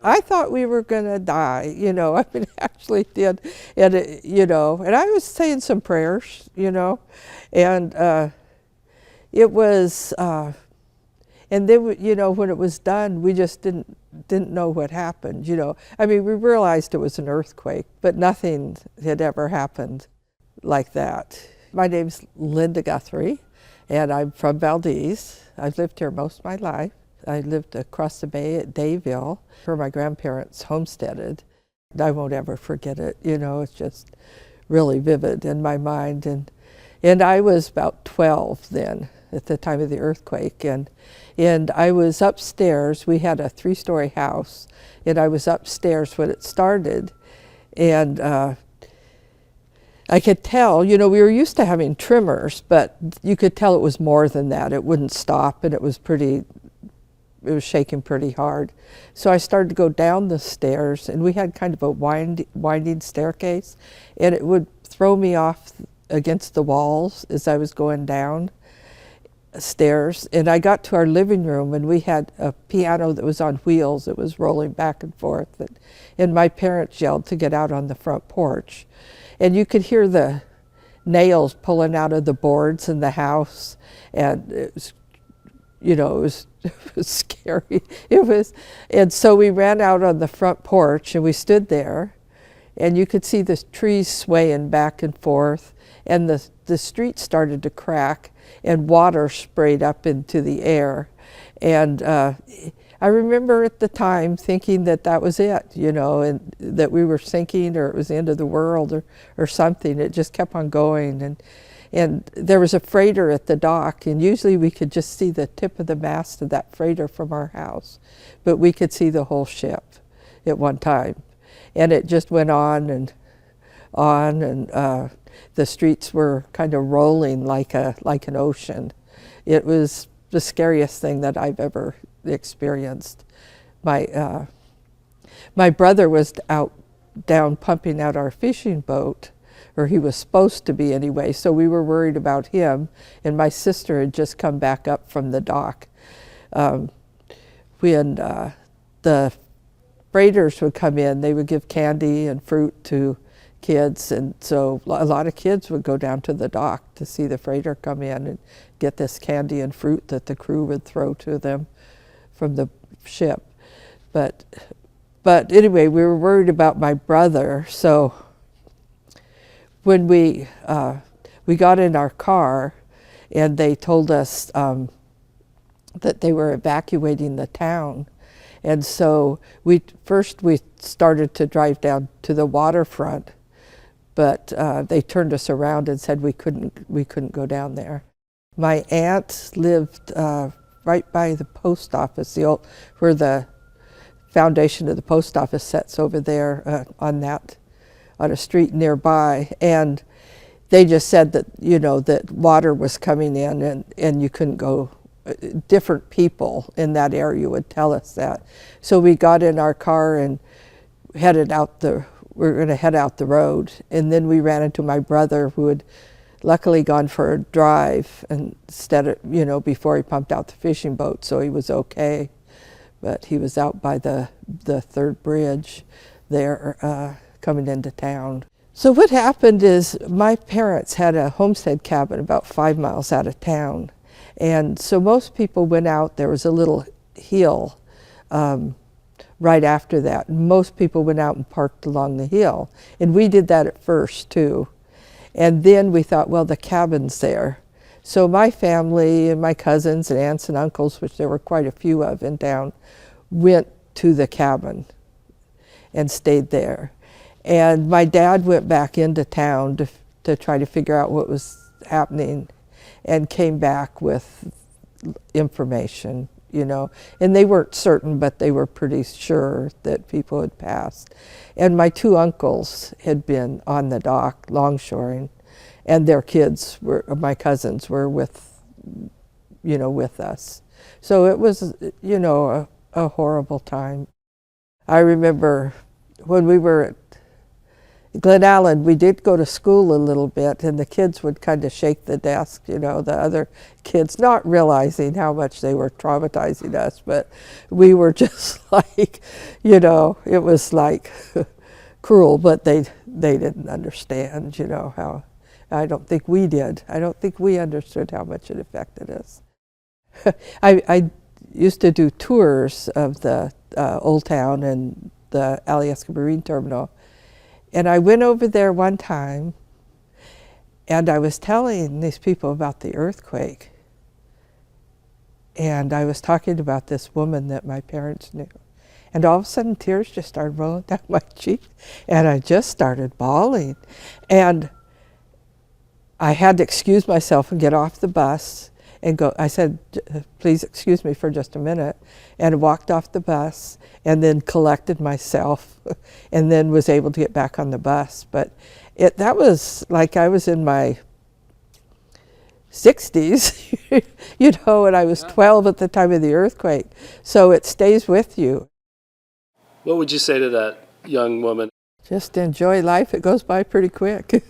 I thought we were going to die, you know, I mean, actually did. And, you know, and I was saying some prayers, you know, and it was, and then, you know, when it was done, we just didn't know what happened, you know. I mean, we realized it was an earthquake, but nothing had ever happened like that. My name's Linda Guthrie, and I'm from Valdez. I've lived here most of my life. I lived across the bay at Dayville, where my grandparents homesteaded. I won't ever forget it, you know, it's just really vivid in my mind. And I was about 12 then, at the time of the earthquake, and I was upstairs. We had a 3-story house, and I was upstairs when it started, and I could tell, you know, we were used to having tremors, but you could tell it was more than that. It wouldn't stop, and it was shaking pretty hard. So I started to go down the stairs, and we had kind of a winding staircase, and it would throw me off against the walls as I was going down stairs. And I got to our living room, and we had a piano that was on wheels. It was rolling back and forth, and my parents yelled to get out on the front porch. And you could hear the nails pulling out of the boards in the house, and it was, you know, it was scary. And so we ran out on the front porch, and we stood there, and you could see the trees swaying back and forth, and the street started to crack, and water sprayed up into the air. And I remember at the time thinking that that was it, you know, and that we were sinking, or it was the end of the world, or something. It just kept on going. And there was a freighter at the dock, and usually we could just see the tip of the mast of that freighter from our house, but we could see the whole ship at one time. And it just went on, and the streets were kind of rolling like an ocean. It was the scariest thing that I've ever experienced. My brother was down pumping out our fishing boat, or he was supposed to be anyway, so we were worried about him, and my sister had just come back up from the dock. When the freighters would come in, they would give candy and fruit to kids, and so a lot of kids would go down to the dock to see the freighter come in and get this candy and fruit that the crew would throw to them from the ship. But anyway, we were worried about my brother, so when we got in our car, and they told us that they were evacuating the town, and so we started to drive down to the waterfront, but they turned us around and said we couldn't go down there. My aunt lived right by the post office, where the foundation of the post office sits over there on a street nearby, and they just said that, you know, that water was coming in, and you couldn't go. Different people in that area would tell us that. So we got in our car and we were going to head out the road, and then we ran into my brother, who had luckily gone for a drive instead of, you know, before he pumped out the fishing boat, so he was okay. But he was out by the third bridge there, coming into town. So what happened is my parents had a homestead cabin about 5 miles out of town. And so most people went out. There was a little hill right after that. Most people went out and parked along the hill. And we did that at first too. And then we thought, well, the cabin's there. So my family and my cousins and aunts and uncles, which there were quite a few of in town, went to the cabin and stayed there. And my dad went back into town to try to figure out what was happening, and came back with information, you know. And they weren't certain, but they were pretty sure that people had passed. And my 2 uncles had been on the dock longshoring, and their kids my cousins were with us. So it was, you know, a horrible time. I remember when we were Glen Allen, we did go to school a little bit, and the kids would kind of shake the desk, you know, the other kids, not realizing how much they were traumatizing us, but we were just like, you know, it was like cruel, but they didn't understand, you know, how, I don't think we did. I don't think we understood how much it affected us. I used to do tours of the Old Town and the Alyeska Marine Terminal. And I went over there one time, and I was telling these people about the earthquake. And I was talking about this woman that my parents knew. And all of a sudden, tears just started rolling down my cheek, and I just started bawling. And I had to excuse myself and get off the bus and go. I said, please excuse me for just a minute, and walked off the bus and then collected myself and then was able to get back on the bus. But that was like I was in my 60s, you know, and I was 12 at the time of the earthquake. So it stays with you. What would you say to that young woman? Just enjoy life. It goes by pretty quick.